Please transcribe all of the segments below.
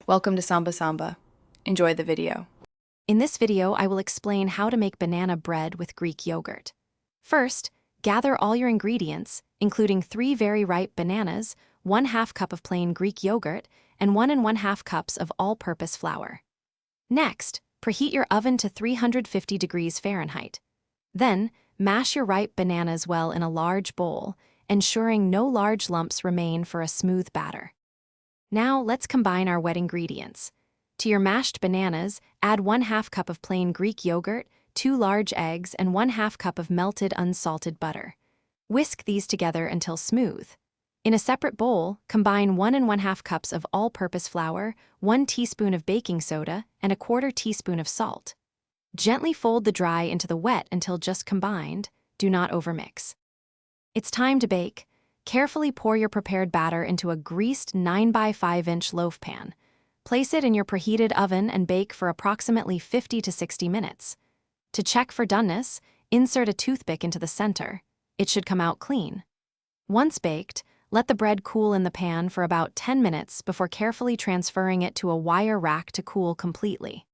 Welcome to Samba Samba. Enjoy the video. In this video, I will explain how to make banana bread with Greek yogurt. First, gather all your ingredients, including 3 very ripe bananas, 1/2 cup of plain Greek yogurt, and 1 1/2 cups of all-purpose flour. Next, preheat your oven to 350 degrees Fahrenheit. Then, mash your ripe bananas well in a large bowl, ensuring no large lumps remain for a smooth batter. Now, let's combine our wet ingredients. To your mashed bananas, add 1/2 cup of plain Greek yogurt, 2 large eggs, and 1/2 cup of melted unsalted butter. Whisk these together until smooth. In a separate bowl, combine 1 1/2 cups of all-purpose flour, 1 teaspoon of baking soda, and 1/4 teaspoon of salt. Gently fold the dry into the wet until just combined. Do not overmix. It's time to bake. Carefully pour your prepared batter into a greased 9 by 5 inch loaf pan. Place it in your preheated oven and bake for approximately 50 to 60 minutes. To check for doneness, insert a toothpick into the center. It should come out clean. Once baked, let the bread cool in the pan for about 10 minutes before carefully transferring it to a wire rack to cool completely.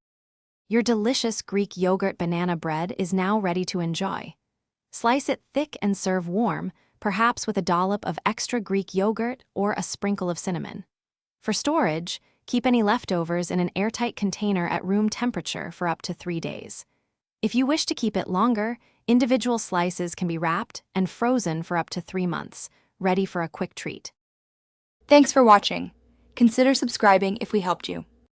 Your delicious Greek yogurt banana bread is now ready to enjoy. Slice it thick and serve warm, perhaps with a dollop of extra Greek yogurt or a sprinkle of cinnamon. For storage, keep any leftovers in an airtight container at room temperature for up to 3 days. If you wish to keep it longer, individual slices can be wrapped and frozen for up to 3 months, ready for a quick treat. Thanks for watching. Consider subscribing if we helped you.